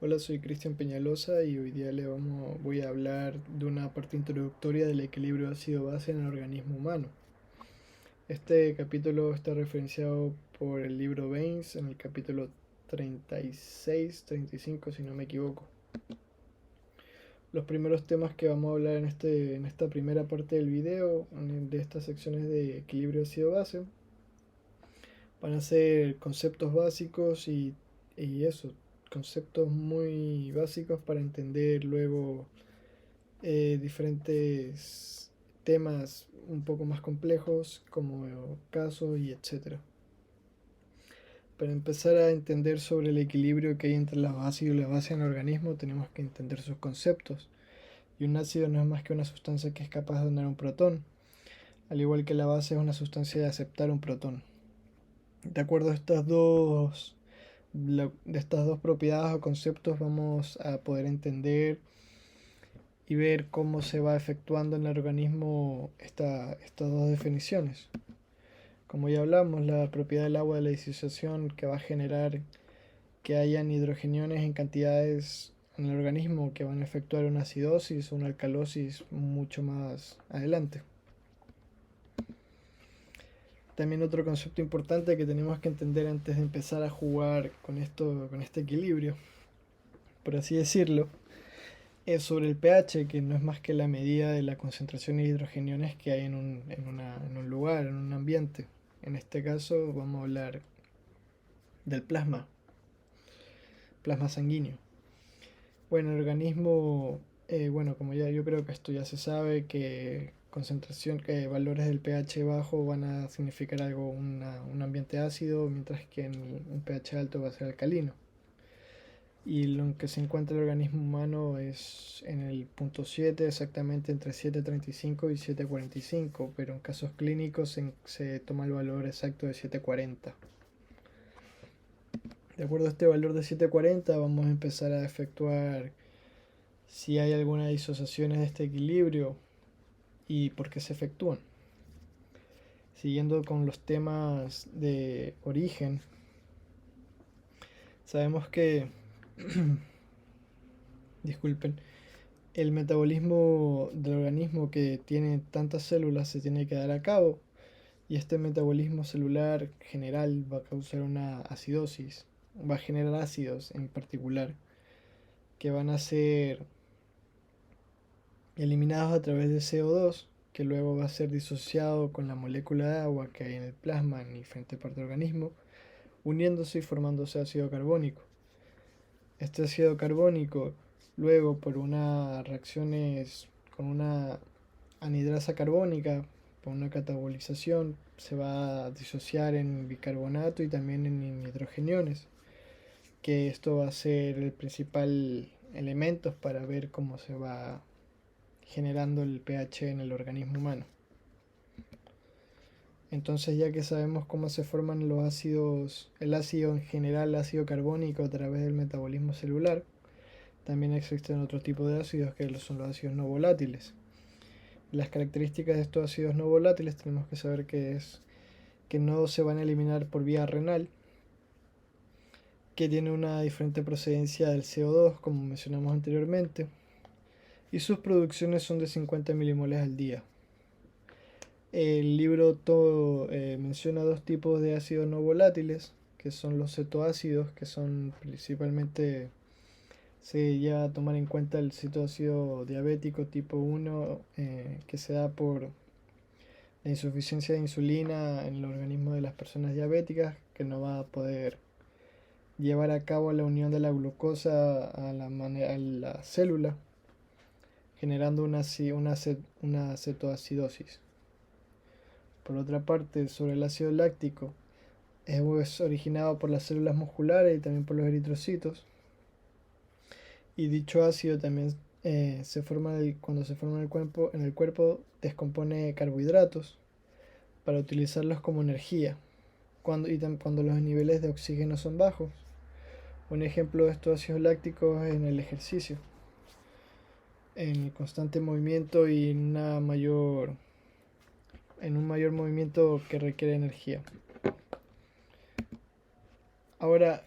Hola, soy Cristian Peñalosa y hoy día voy a hablar de una parte introductoria del equilibrio ácido-base en el organismo humano. Este capítulo está referenciado por el libro Baines en el capítulo 36-35, si no me equivoco. Los primeros temas que vamos a hablar en esta primera parte del video, de estas secciones de equilibrio ácido-base, van a ser conceptos básicos y eso, conceptos muy básicos para entender luego diferentes temas un poco más complejos como casos y etcétera. Para empezar a entender sobre el equilibrio que hay entre los ácidos y la base en el organismo, tenemos que entender sus conceptos. Y un ácido no es más que una sustancia que es capaz de donar un protón, al igual que la base es una sustancia de aceptar un protón. De acuerdo a de estas dos propiedades o conceptos, vamos a poder entender y ver cómo se va efectuando en el organismo estas dos definiciones. Como ya hablamos, la propiedad del agua de la disociación que va a generar que hayan hidrogeniones en cantidades en el organismo que van a efectuar una acidosis o una alcalosis mucho más adelante. También otro concepto importante que tenemos que entender antes de empezar a jugar con este equilibrio, por así decirlo, es sobre el pH, que no es más que la medida de la concentración de hidrogeniones que hay en un lugar, en un ambiente. En este caso vamos a hablar del plasma sanguíneo. Bueno, el organismo, bueno, como ya yo creo que esto ya se sabe, que valores del pH bajo van a significar un ambiente ácido, mientras que en un pH alto va a ser alcalino. Y lo que se encuentra el organismo humano es en el punto 7, exactamente entre 7,35 y 7,45, pero en casos clínicos se toma el valor exacto de 7,40. De acuerdo a este valor de 7,40 vamos a empezar a efectuar si hay alguna disociación de este equilibrio y por qué se efectúan. Siguiendo con los temas de origen, sabemos que, disculpen, el metabolismo del organismo que tiene tantas células se tiene que dar a cabo y este metabolismo celular general va a causar una acidosis, va a generar ácidos en particular que van a ser eliminados a través de CO2 que luego va a ser disociado con la molécula de agua que hay en el plasma en diferentes partes del organismo, uniéndose y formándose ácido carbónico. Este ácido carbónico luego por unas reacciones con una anhidrasa carbónica, por una catabolización, se va a disociar en bicarbonato y también en hidrogeniones, que esto va a ser el principal elemento para ver cómo se va generando el pH en el organismo humano. Entonces, ya que sabemos cómo se forman los ácidos, el ácido en general, el ácido carbónico a través del metabolismo celular, también existen otros tipos de ácidos que son los ácidos no volátiles. Las características de estos ácidos no volátiles tenemos que saber que no se van a eliminar por vía renal, que tiene una diferente procedencia del CO2, como mencionamos anteriormente, y sus producciones son de 50 milimoles al día. El libro menciona dos tipos de ácidos no volátiles, que son los cetoácidos, que son principalmente, se lleva a tomar en cuenta el cetoácido diabético tipo 1, que se da por la insuficiencia de insulina en el organismo de las personas diabéticas, que no va a poder llevar a cabo la unión de la glucosa a la célula, generando una cetoacidosis. Por otra parte, sobre el ácido láctico, es originado por las células musculares y también por los eritrocitos. Y dicho ácido también cuando se forma en el cuerpo descompone carbohidratos para utilizarlos como energía cuando los niveles de oxígeno son bajos. Un ejemplo de estos ácidos lácticos es en el ejercicio, en el constante movimiento y en un mayor movimiento que requiere energía. Ahora,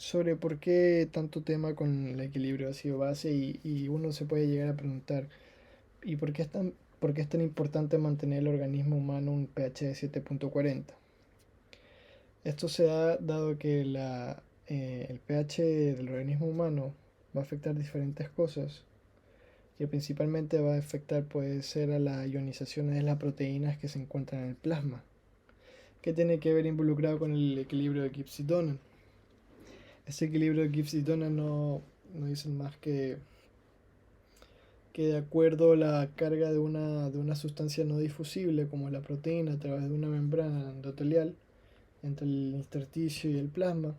sobre por qué tanto tema con el equilibrio ácido-base y uno se puede llegar a preguntar, ¿y por qué es tan importante mantener el organismo humano un pH de 7,40? Esto se ha dado que el pH del organismo humano va a afectar diferentes cosas, que principalmente va a afectar puede ser a las ionizaciones de las proteínas que se encuentran en el plasma, que tiene que ver involucrado con el equilibrio de Gibbs-Donan. Ese equilibrio de Gibbs-Donan no dicen más que de acuerdo a la carga de una sustancia no difusible como la proteína a través de una membrana endotelial entre el intersticio y el plasma,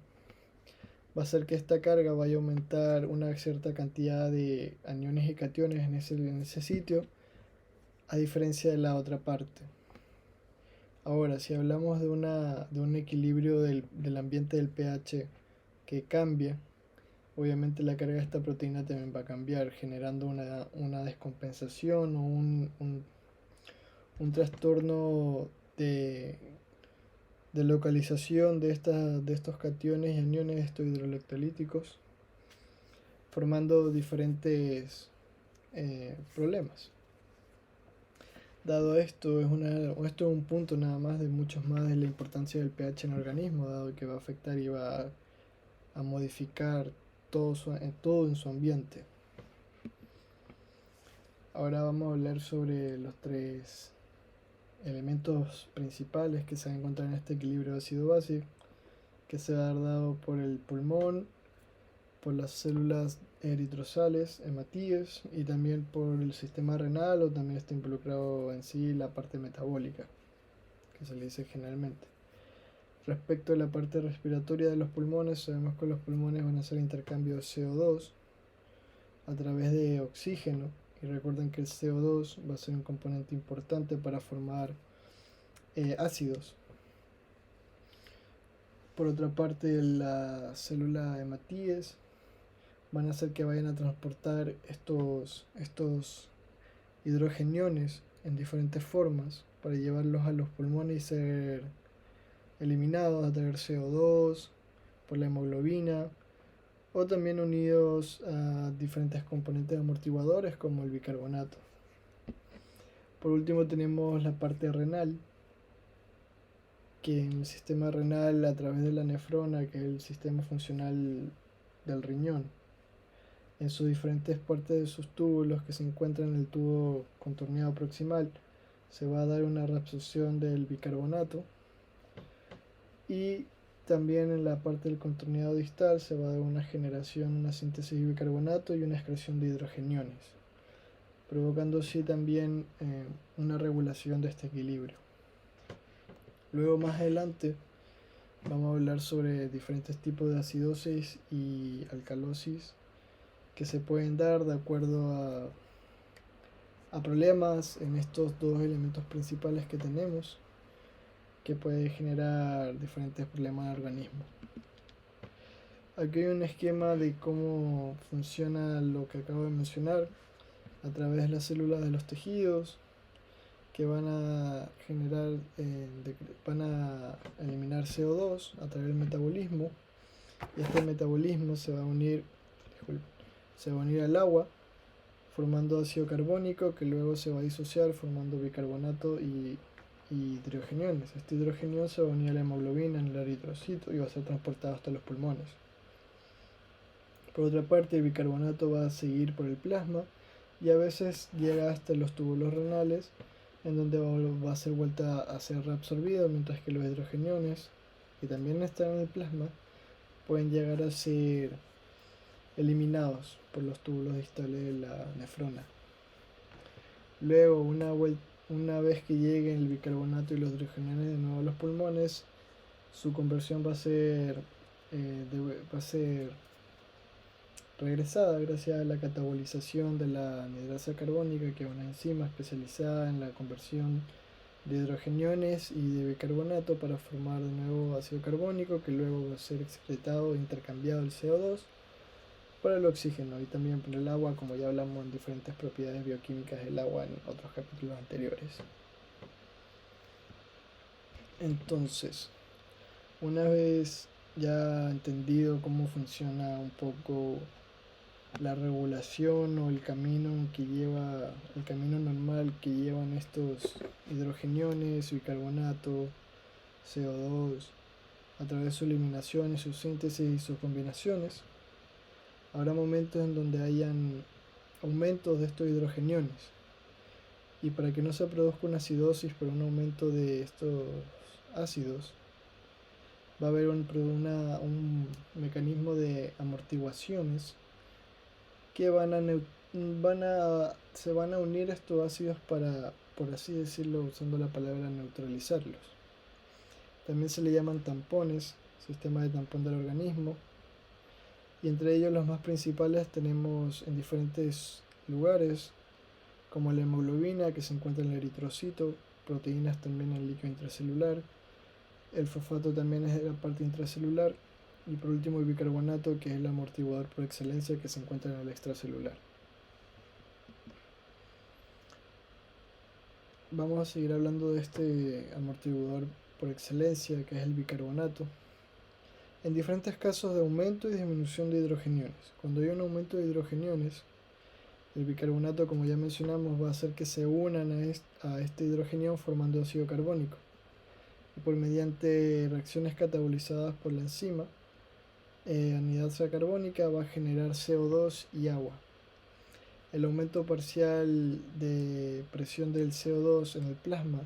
va a hacer que esta carga vaya a aumentar una cierta cantidad de aniones y cationes en ese sitio, a diferencia de la otra parte. Ahora, si hablamos de un equilibrio del ambiente del pH que cambia, obviamente la carga de esta proteína también va a cambiar, generando una descompensación o un trastorno de, de localización de estos cationes y aniones, estos hidroelectrolíticos, formando diferentes problemas. Dado esto, esto es un punto nada más de muchos más de la importancia del pH en el organismo, dado que va a afectar y va a modificar todo en su ambiente. Ahora vamos a hablar sobre los tres elementos principales que se van a encontrar en este equilibrio ácido-base, que se va a dar dado por el pulmón, por las células eritrosales, hematíes, y también por el sistema renal, o también está involucrado en sí la parte metabólica, que se le dice generalmente. Respecto a la parte respiratoria de los pulmones, sabemos que los pulmones van a hacer intercambio de CO2 a través de oxígeno, y recuerden que el CO2 va a ser un componente importante para formar ácidos. Por otra parte, la célula hematíes van a hacer que vayan a transportar estos hidrogeniones en diferentes formas para llevarlos a los pulmones y ser eliminados a través de CO2, por la hemoglobina, o también unidos a diferentes componentes amortiguadores como el bicarbonato. Por último tenemos la parte renal, que en el sistema renal, a través de la nefrona, que es el sistema funcional del riñón, en sus diferentes partes de sus túbulos que se encuentran en el tubo contorneado proximal, se va a dar una reabsorción del bicarbonato, y también en la parte del contorneado distal se va a dar una generación, una síntesis de bicarbonato y una excreción de hidrogeniones, provocando así también una regulación de este equilibrio. Luego más adelante vamos a hablar sobre diferentes tipos de acidosis y alcalosis que se pueden dar de acuerdo a problemas en estos dos elementos principales que tenemos, que puede generar diferentes problemas al organismo. Aquí hay un esquema de cómo funciona lo que acabo de mencionar a través de las células de los tejidos, que van a van a eliminar CO2 a través del metabolismo, y este metabolismo se va a unir al agua formando ácido carbónico, que luego se va a disociar formando bicarbonato y hidrogeniones. Este hidrogenión se va a unir a la hemoglobina en el eritrocito y va a ser transportado hasta los pulmones. Por otra parte, el bicarbonato va a seguir por el plasma y a veces llega hasta los túbulos renales, en donde va a ser vuelta a ser reabsorbido, mientras que los hidrogeniones, que también están en el plasma, pueden llegar a ser eliminados por los túbulos distales de la nefrona. Luego, una vez que lleguen el bicarbonato y los hidrogeniones de nuevo a los pulmones, su conversión va a ser regresada gracias a la catabolización de la anhidrasa carbónica, que es una enzima especializada en la conversión de hidrogeniones y de bicarbonato para formar de nuevo ácido carbónico, que luego va a ser excretado e intercambiado el CO2 por el oxígeno y también por el agua, como ya hablamos en diferentes propiedades bioquímicas del agua en otros capítulos anteriores. Entonces, una vez ya entendido cómo funciona un poco la regulación o el camino el camino normal que llevan estos hidrogeniones, bicarbonato, CO2, a través de su eliminación y su síntesis y sus combinaciones, habrá momentos en donde hayan aumentos de estos hidrogeniones. Y para que no se produzca una acidosis por un aumento de estos ácidos, va a haber un mecanismo de amortiguaciones que se van a unir estos ácidos para, por así decirlo, usando la palabra neutralizarlos. También se le llaman tampones, sistema de tampón del organismo, y entre ellos los más principales tenemos en diferentes lugares, como la hemoglobina que se encuentra en el eritrocito, proteínas también en el líquido intracelular, el fosfato también es de la parte intracelular, y por último el bicarbonato, que es el amortiguador por excelencia que se encuentra en el extracelular. Vamos a seguir hablando de este amortiguador por excelencia, que es el bicarbonato, en diferentes casos de aumento y disminución de hidrogeniones. Cuando hay un aumento de hidrogeniones, el bicarbonato, como ya mencionamos, va a hacer que se unan a este hidrogenión formando ácido carbónico. Y por mediante reacciones catabolizadas por la enzima, anhidasa carbónica va a generar CO2 y agua. El aumento parcial de presión del CO2 en el plasma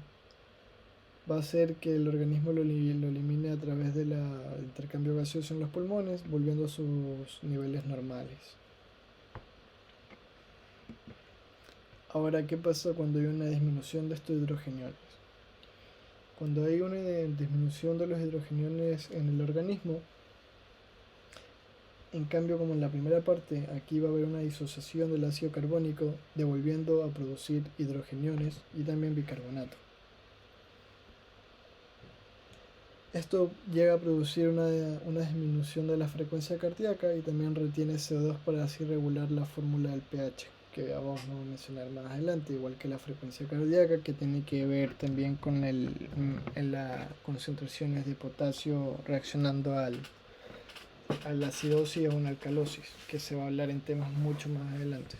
va a hacer que el organismo lo elimine a través del intercambio gaseoso en los pulmones, volviendo a sus niveles normales. Ahora, ¿qué pasa cuando hay una disminución de estos hidrogeniones? Cuando hay una disminución de los hidrogeniones en el organismo, en cambio, como en la primera parte, aquí va a haber una disociación del ácido carbónico, devolviendo a producir hidrogeniones y también bicarbonato. Esto llega a producir una disminución de la frecuencia cardíaca y también retiene CO2 para así regular la fórmula del pH, que vamos a mencionar más adelante, igual que la frecuencia cardíaca, que tiene que ver también con las concentraciones de potasio reaccionando a la acidosis o una alcalosis, que se va a hablar en temas mucho más adelante.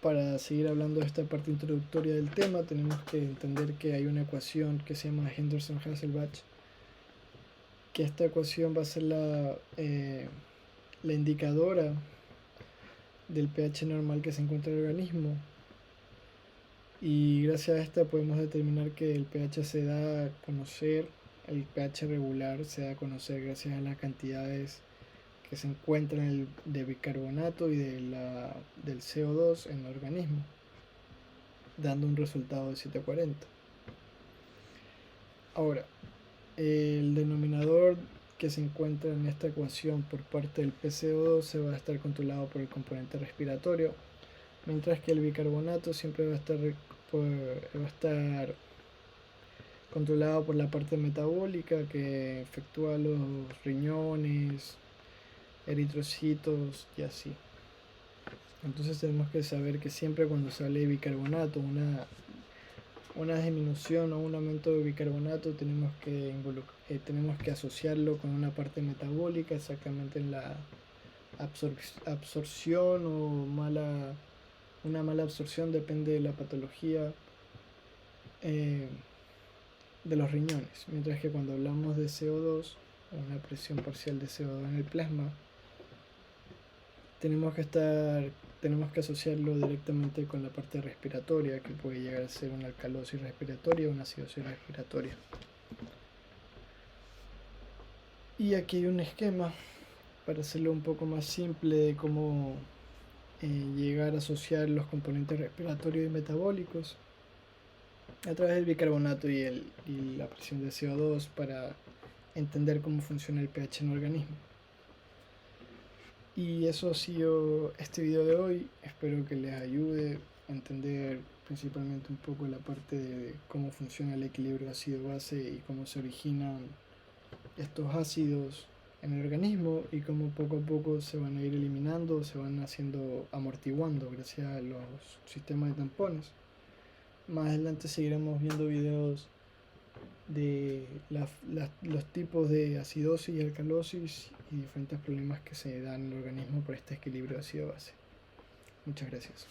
Para seguir hablando de esta parte introductoria del tema, tenemos que entender que hay una ecuación que se llama Henderson-Hasselbalch, que esta ecuación va a ser la indicadora del pH normal que se encuentra en el organismo, y gracias a esta podemos determinar que el pH se da a conocer, el pH regular se da a conocer gracias a las cantidades que se encuentran de bicarbonato y del CO2 en el organismo, dando un resultado de 740. Ahora, el denominador que se encuentra en esta ecuación por parte del PCO2 se va a estar controlado por el componente respiratorio, mientras que el bicarbonato siempre va a estar controlado por la parte metabólica que efectúa los riñones, eritrocitos y así. Entonces tenemos que saber que siempre cuando se habla de bicarbonato, una disminución o un aumento de bicarbonato, tenemos que asociarlo con una parte metabólica, exactamente en la absorción o una mala absorción, depende de la patología de los riñones. Mientras que cuando hablamos de CO2, una presión parcial de CO2 en el plasma, tenemos que asociarlo directamente con la parte respiratoria, que puede llegar a ser una alcalosis respiratoria o una acidosis respiratoria. Y aquí hay un esquema para hacerlo un poco más simple de cómo llegar a asociar los componentes respiratorios y metabólicos a través del bicarbonato y la presión de CO2 para entender cómo funciona el pH en el organismo. Y eso ha sido este video de hoy. Espero que les ayude a entender principalmente un poco la parte de cómo funciona el equilibrio ácido-base y cómo se originan estos ácidos en el organismo y cómo poco a poco se van a ir eliminando, se van amortiguando gracias a los sistemas de tampones. Más adelante seguiremos viendo videos los tipos de acidosis y alcalosis y diferentes problemas que se dan en el organismo por este equilibrio ácido-base. Muchas gracias.